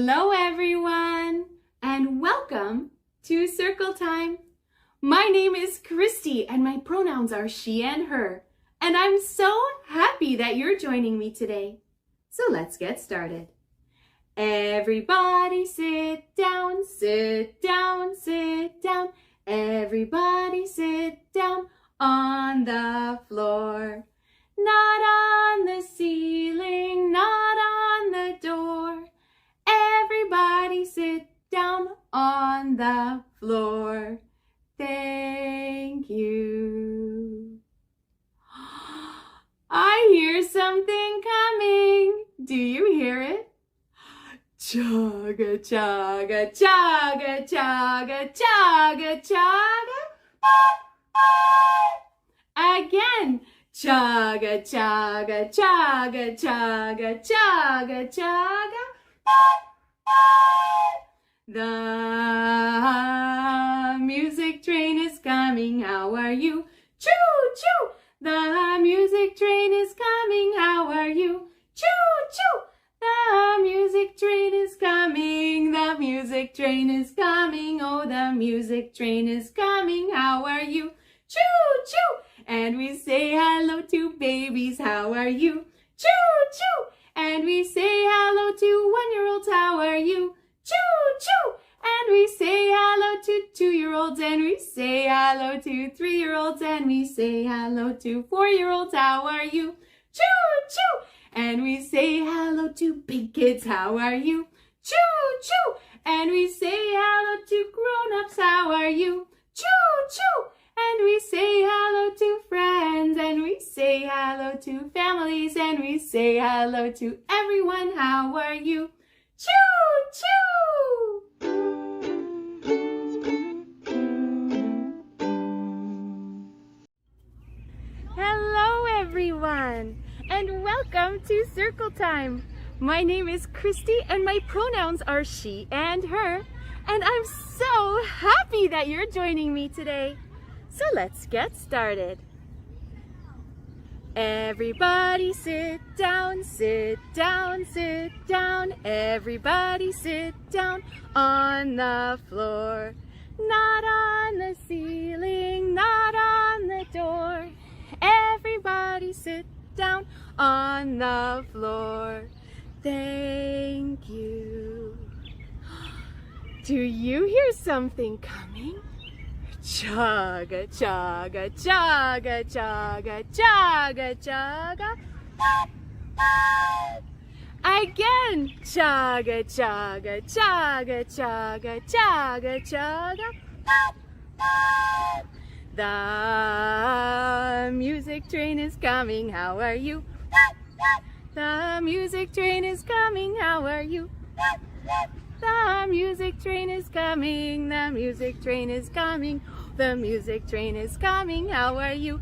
Hello everyone, and welcome to Circle Time. My name is Christy and my pronouns are she and her, and I'm so happy that you're joining me today. So let's get started. Everybody sit down, sit down, sit down. Everybody sit down on the floor. Not on the ceiling, not on the door. Everybody sit down on the floor. Thank you. I hear something coming. Do you hear it? Chaga, chaga, chaga, chaga, chaga, chaga. Again. Chaga, chaga, chaga, chaga, chaga, chaga. The music train is coming, how are you? Choo, choo! The music train is coming, how are you? Choo, choo! The music train is coming, the music train is coming, oh, the music train is coming, how are you? Choo, choo! And we say hello to babies, how are you? Choo, choo! And we say hello to 1-year-olds, how are you? Choo, choo! And we say hello to 2-year-olds, and we say hello to 3-year-olds, and we say hello to 4-year-olds, how are you? Choo, choo! And we say hello to big kids, how are you? Choo, choo! And we say hello to grown-ups, how are you? Choo, choo! And we say hello to friends, and we say hello to families, and we say hello to everyone, how are you? Choo, choo! Hello everyone, and welcome to Circle Time. My name is Christy, and my pronouns are she and her, and I'm so happy that you're joining me today. So let's get started. Everybody sit down, sit down, sit down. Everybody sit down on the floor. Not on the ceiling, not on the door. Everybody sit down on the floor. Thank you. Do you hear something coming? Chaga, chaga, chaga, chaga, chaga, chaga. Again. Chaga, chaga, chaga, chaga, chaga, chaga. The music train is coming, how are you? The music train is coming, how are you? The music train is coming, the music train is coming, the music train is coming, how are you?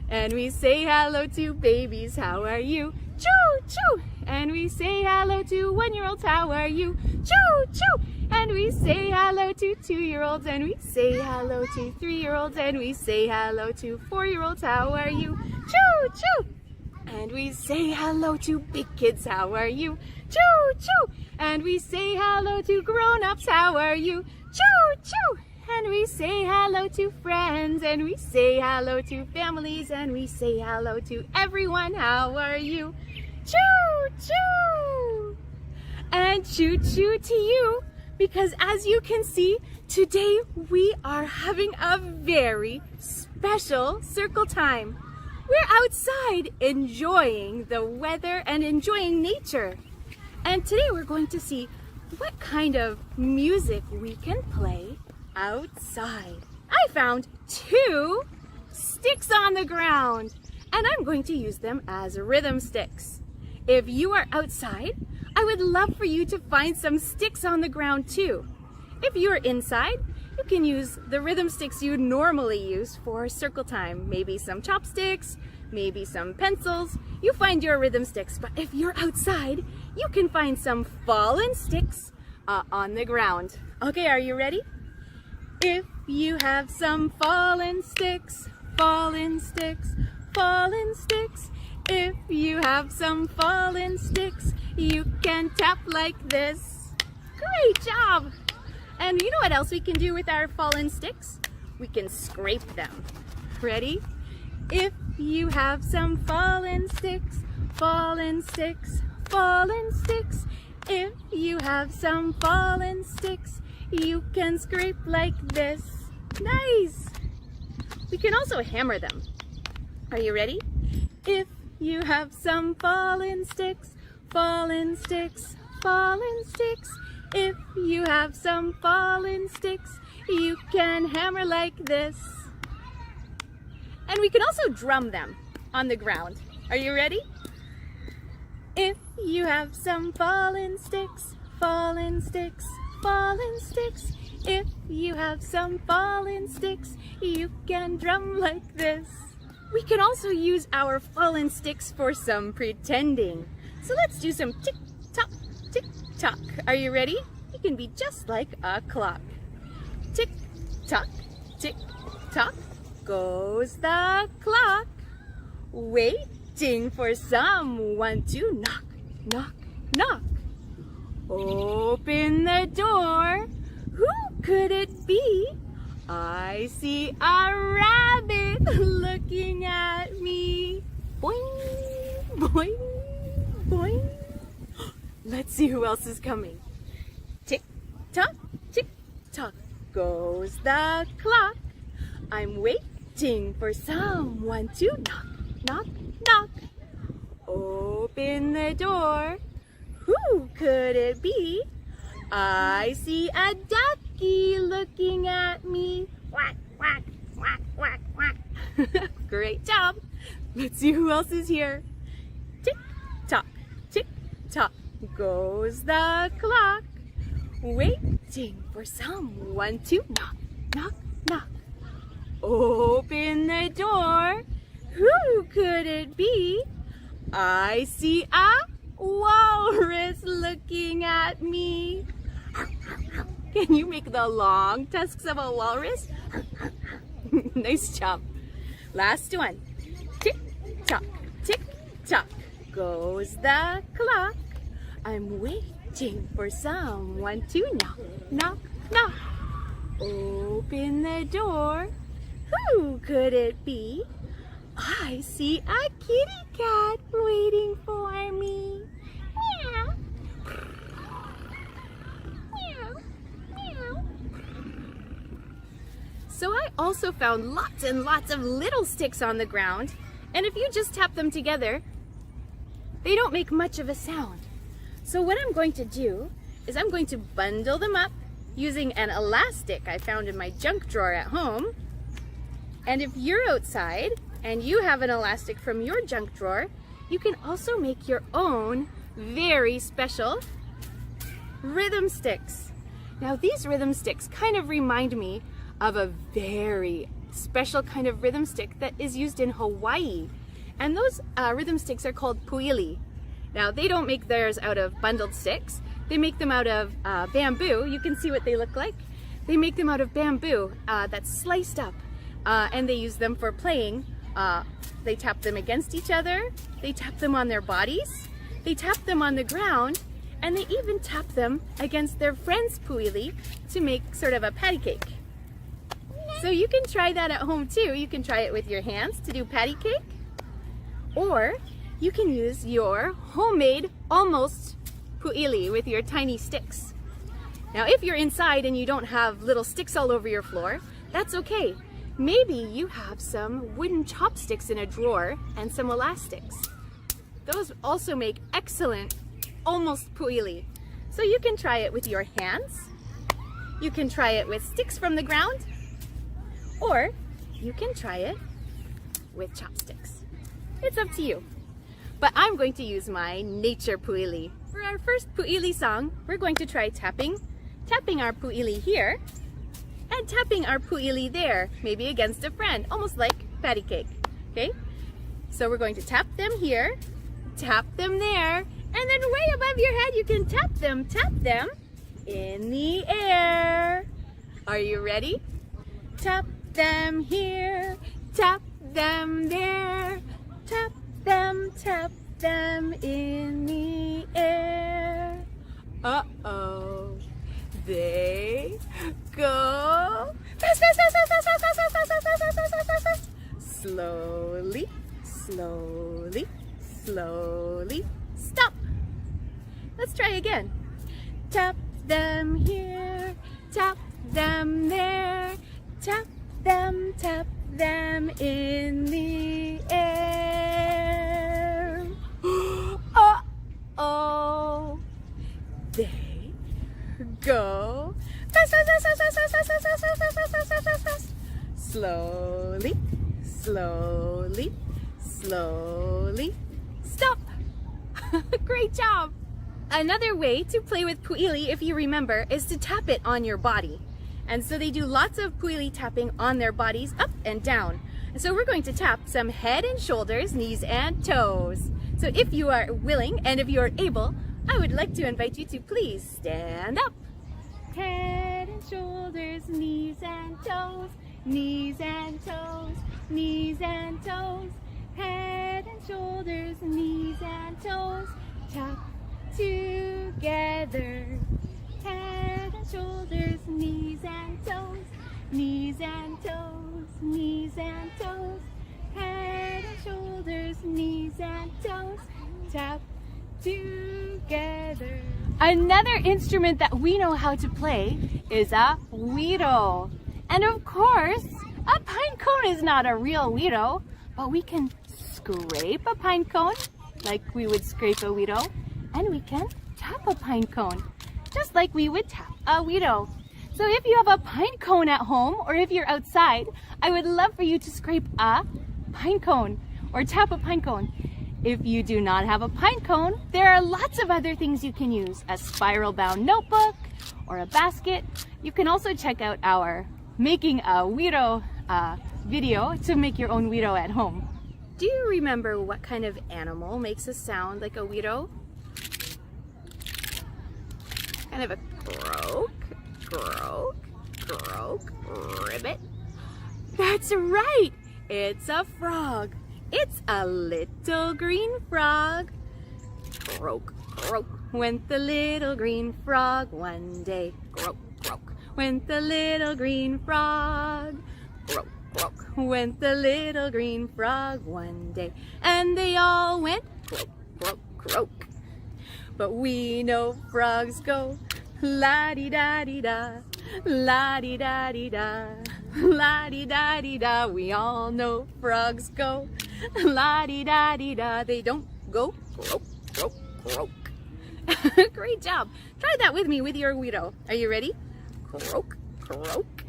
And we say hello to babies, how are you? Choo, choo! And we say hello to 1-year-olds, how are you? Choo, choo! And we say hello to 2-year-olds, and we say hello to 3-year-olds, and we say hello to 4-year-olds, how are you? Choo, choo! And we say hello to big kids, how are you? Choo, choo! And we say hello to grown-ups, how are you? Choo, choo! And we say hello to friends, and we say hello to families, and we say hello to everyone, how are you? Choo, choo! And choo, choo to you, because as you can see, today we are having a very special Circle Time. We're outside enjoying the weather and enjoying nature. And today we're going to see what kind of music we can play outside. I found 2 sticks on the ground, and I'm going to use them as rhythm sticks. If you are outside, I would love for you to find some sticks on the ground too. If you're inside, you can use the rhythm sticks you normally use for Circle Time. Maybe some chopsticks, maybe some pencils. You find your rhythm sticks, but if you're outside, you can find some fallen sticks on the ground. Okay, are you ready? If you have some fallen sticks, fallen sticks, fallen sticks, If you have some fallen sticks, you can tap like this. Great job! And you know what else we can do with our fallen sticks? We can scrape them. Ready? If you have some fallen sticks, fallen sticks, fallen sticks. If you have some fallen sticks, you can scrape like this. Nice! We can also hammer them. Are you ready? If you have some fallen sticks, fallen sticks, fallen sticks. If you have some fallen sticks, you can hammer like this. And we can also drum them on the ground. Are you ready? If you have some fallen sticks, fallen sticks, fallen sticks. If you have some fallen sticks, you can drum like this. We can also use our fallen sticks for some pretending. So let's do some tick-tock, tick-tock. Are you ready? You can be just like a clock. Tick-tock, tick-tock, goes the clock. Waiting for someone to knock, knock, knock. Open the door. Who could it be? I see a rabbit looking at me. Boing, boing, boing. Let's see who else is coming. Tick tock, goes the clock. I'm waiting for someone to knock, knock, knock. Open the door. Who could it be? I see a ducky looking at me. Quack, quack, quack, quack, quack. Great job. Let's see who else is here. Tick tock, goes the clock. Waiting for someone to knock, knock, knock. Open the door. Who could it be? I see a walrus looking at me. Can you make the long tusks of a walrus? Nice job. Last one. Tick tock, goes the clock. I'm waiting for someone to knock, knock, knock. Open the door. Who could it be? I see a kitty cat waiting for me. Meow. Meow. Meow. So I also found lots and lots of little sticks on the ground, and if you just tap them together, they don't make much of a sound. So what I'm going to do is I'm going to bundle them up using an elastic I found in my junk drawer at home. And if you're outside and you have an elastic from your junk drawer, you can also make your own very special rhythm sticks. Now these rhythm sticks kind of remind me of a very special kind of rhythm stick that is used in Hawaii. And those rhythm sticks are called puili. Now they don't make theirs out of bundled sticks. They make them out of bamboo. You can see what they look like. They make them out of bamboo that's sliced up. And they use them for playing. They tap them against each other. They tap them on their bodies. They tap them on the ground. And they even tap them against their friend's puili to make sort of a patty cake. So you can try that at home too. You can try it with your hands to do patty cake. Or you can use your homemade almost puili with your tiny sticks. Now if you're inside and you don't have little sticks all over your floor, that's okay. Maybe you have some wooden chopsticks in a drawer and some elastics. Those also make excellent almost puili. So you can try it with your hands. You can try it with sticks from the ground. Or you can try it with chopsticks. It's up to you. But I'm going to use my nature puili. For our first puili song, we're going to try tapping our puili here, and tapping our puili there, maybe against a friend, almost like patty cake, okay? So we're going to tap them here, tap them there, and then way above your head you can tap them in the air. Are you ready? Tap them here, tap them there, tap tap them in the air. Uh-oh, they go fast, fast, fast, fast, fast, fast, fast, fast, fast, fast, fast, fast, fast, fast. Slowly, slowly, slowly, stop. Let's try again. Tap them here, tap them there, tap them in the air. Uh-oh, they go fast, fast, fast, fast, fast, fast, fast, fast, fast, fast, fast, fast, fast, fast. Slowly, slowly, slowly, stop. Great job. Another way to play with puili, if you remember, is to tap it on your body. And so they do lots of puili tapping on their bodies, up and down. And so we're going to tap some head and shoulders, knees and toes. So if you are willing and if you are able, I would like to invite you to please stand up. Head and shoulders, knees and toes, knees and toes, knees and toes. Head and shoulders, knees and toes, tap together. Head and shoulders, knees and toes, knees and toes, knees and toes. Head and shoulders, knees and toes, tap together. Another instrument that we know how to play is a güiro. And of course, a pine cone is not a real güiro, but we can scrape a pine cone like we would scrape a güiro, and we can tap a pine cone just like we would tap a güiro. So if you have a pine cone at home or if you're outside, I would love for you to scrape a pine cone or tap a pine cone. If you do not have a pine cone, there are lots of other things you can use, a spiral bound notebook or a basket. You can also check out our making a güiro video to make your own güiro at home. Do you remember what kind of animal makes a sound like a güiro? Kind of a croak, croak, croak, ribbit. That's right, it's a frog. It's a little green frog. Croak, croak, went the little green frog one day. Croak, croak, went the little green frog. Croak, croak, went the little green frog one day. And they all went croak, croak, croak. But we know frogs go la-di-da-di-da, la-di-da-di-da, la-di-da-di-da. We all know frogs go la-di-da-di-da. They don't go croak, croak, croak. Great job. Try that with me with your güiro. Are you ready? Croak, croak.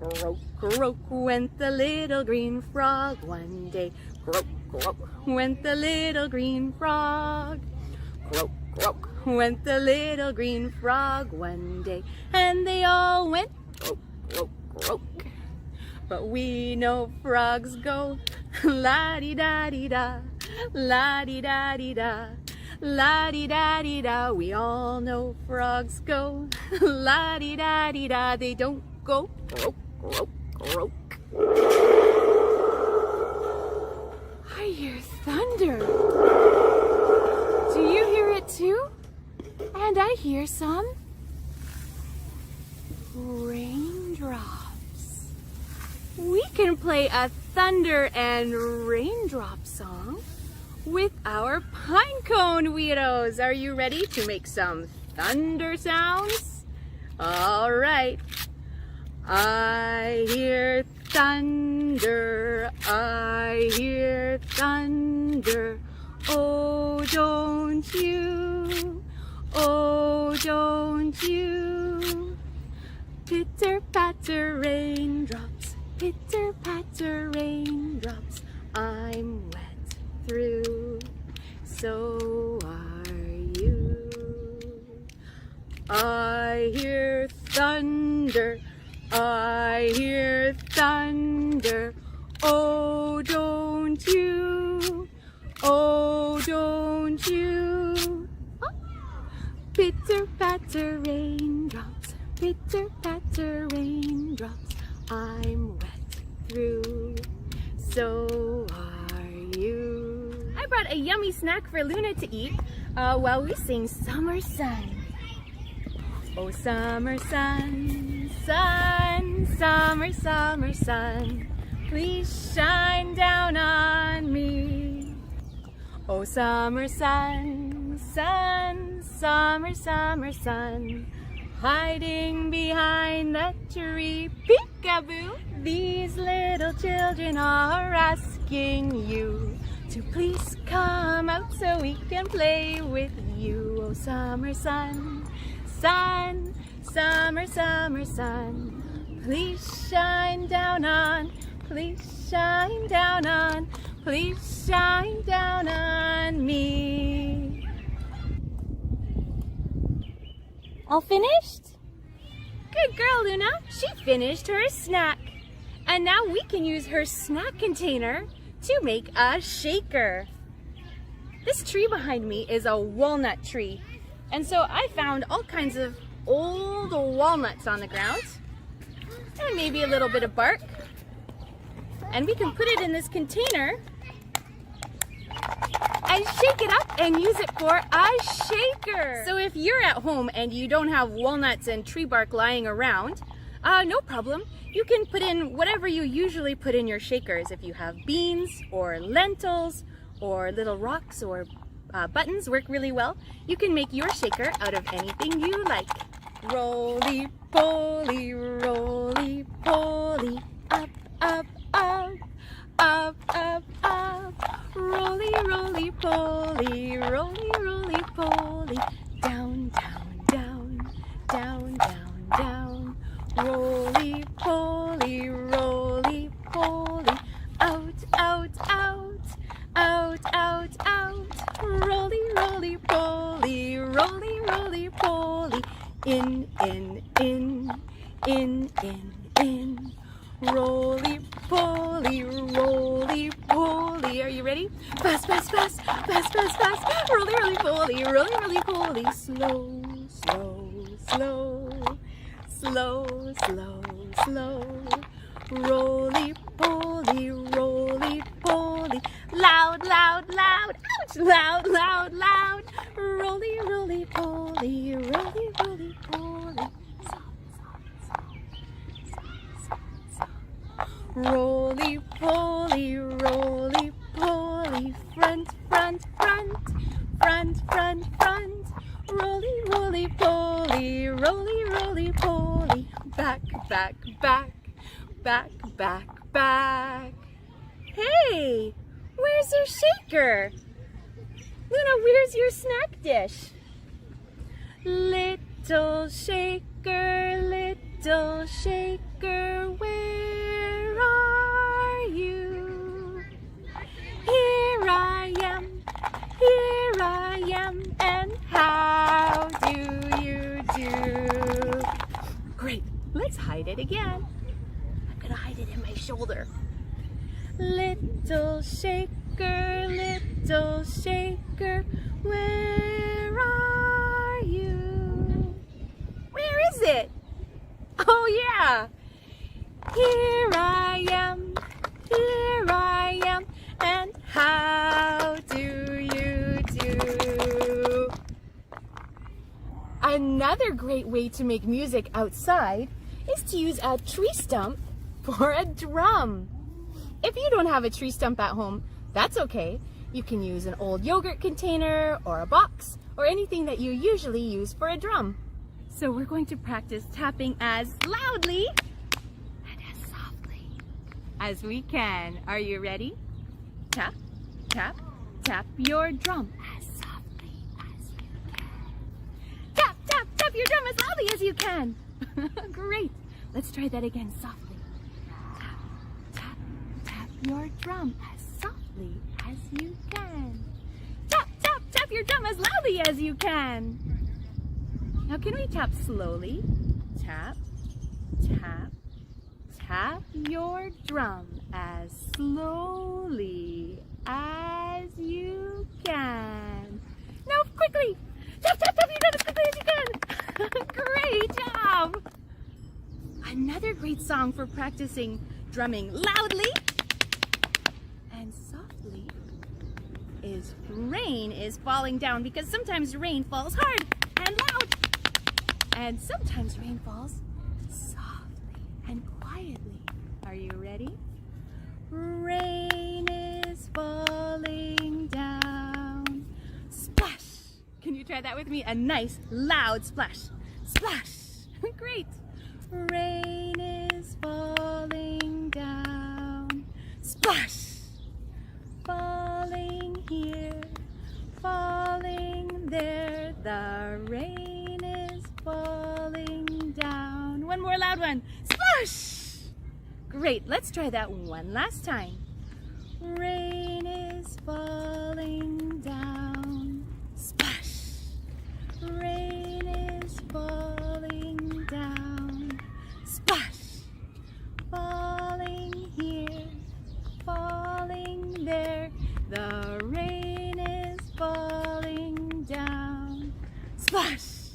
Croak, croak, went the little green frog one day. Croak, croak, went the little green frog. Croak, croak, went the little green frog one day. And they all went croak, croak, croak. But we know frogs go la-di-da-di-da, la-di-da-di-da, la-di-da-di-da. We all know frogs go la-di-da-di-da. They don't go croak, croak, croak. I hear thunder. Do you hear it too? And I hear some raindrops. We can play a thunder and raindrop song with our pine cone güiros. Are you ready to make some thunder sounds? All right. I hear thunder, I hear thunder. Oh, don't you, oh, don't you. Pitter patter raindrops, pitter patter raindrops. I'm wet through, so are you. I hear thunder, I hear thunder. Oh, don't you, oh, don't you. Oh. Pitter patter raindrops, pitter patter raindrops. I'm wet through, so are you. I brought a yummy snack for Luna to eat while we sing Summer Sun. Oh, summer sun, sun, summer, summer sun, please shine down on me. Oh, summer sun, sun, summer, summer sun, hiding behind the tree, peekaboo. These little children are asking you to please come out so we can play with you. Oh, summer sun, sun, summer, summer sun, please shine down on, please shine down on, please shine down on me. All finished? Good girl, Luna. She finished her snack. And now we can use her snack container to make a shaker. This tree behind me is a walnut tree. And so I found all kinds of old walnuts on the ground. And maybe a little bit of bark. And we can put it in this container and shake it up and use it for a shaker. So if you're at home and you don't have walnuts and tree bark lying around, no problem. You can put in whatever you usually put in your shakers. If you have beans or lentils or little rocks or buttons work really well, you can make your shaker out of anything you like. Roly poly, up, up, up, up, up, up. Roly, roly poly, roly, roly poly, down, down, down, down, down, down. Roly poly, out, out, out, out, out, out. Roly, roly poly, roly poly, in, in, in, in, in, in. Roly poly, are you ready? Fast, fast, fast, fast, fast, fast. Roly poly, slow, slow, slow. Slow, slow, slow. Roly poly, loud, loud, loud. Ouch, loud, loud, loud. Roly, roly poly, roly, roly poly. Roly poly, front, front, front, front, front, front. Roly, roly poly, roly poly. Back, back, back, back, back, back. Hey, where's your shaker? Luna, where's your snack dish? Little shaker, where are you? Here I am, and how do you do? Great, let's hide it again. I'm gonna hide it in my shoulder. Little shaker, where are you? Where is it? Oh yeah! Here I am, and how do you do? Another great way to make music outside is to use a tree stump for a drum. If you don't have a tree stump at home, that's okay. You can use an old yogurt container or a box or anything that you usually use for a drum. So we're going to practice tapping as loudly and as softly as we can. Are you ready? Tap, tap, tap your drum as softly as you can. Tap, tap, tap your drum as loudly as you can. Great. Let's try that again softly. Tap, tap, tap your drum as softly as you can. Tap, tap, tap your drum as loudly as you can. Now can we tap slowly? Tap, tap, tap your drum as slowly as you can. Now quickly! Tap, tap, tap your drum as quickly as you can! Great job! Another great song for practicing drumming loudly and softly is means rain is falling down, because sometimes rain falls hard and loud, and sometimes rain falls softly and quietly. Are you ready? Rain is falling down. Splash! Can you try that with me? A nice loud splash. Splash! Great! Rain is falling down. Splash! Falling here, falling there. The rain is falling down. One more loud one. Splash! Great, let's try that one last time. Rain is falling down. Splash! Rain is falling down. Splash! Falling here, falling there. The rain is falling down. Splash!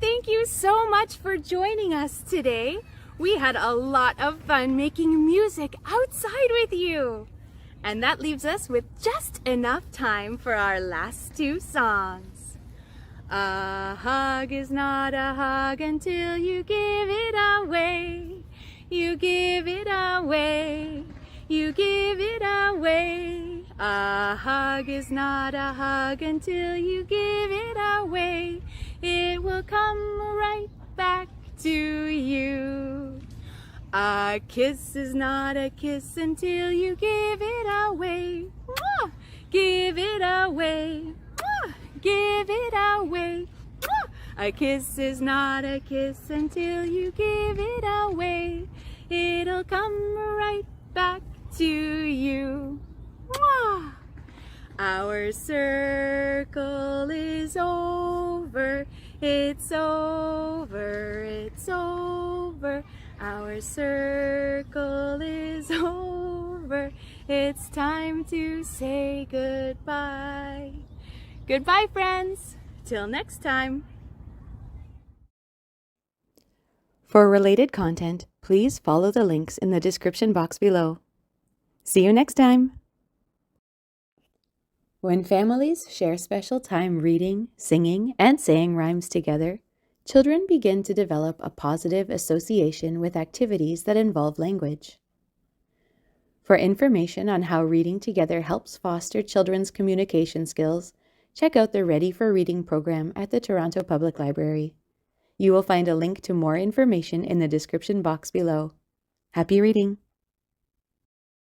Thank you so much for joining us today. We had a lot of fun making music outside with you. And that leaves us with just enough time for our last two songs. A hug is not a hug until you give it away. You give it away. You give it away. A hug is not a hug until you give it away. It will come right back to you. A kiss is not a kiss until you give it away. Mwah! Give it away. Mwah! Give it away. Mwah! A kiss is not a kiss until you give it away. It'll come right back to you. Mwah! Our circle is over. It's over. It's over. Our circle is over. It's time to say goodbye. Goodbye, friends. Till next time. For related content, please follow the links in the description box below. See you next time. When families share special time reading, singing, and saying rhymes together, children begin to develop a positive association with activities that involve language. For information on how reading together helps foster children's communication skills, check out the Ready for Reading program at the Toronto Public Library. You will find a link to more information in the description box below. Happy reading!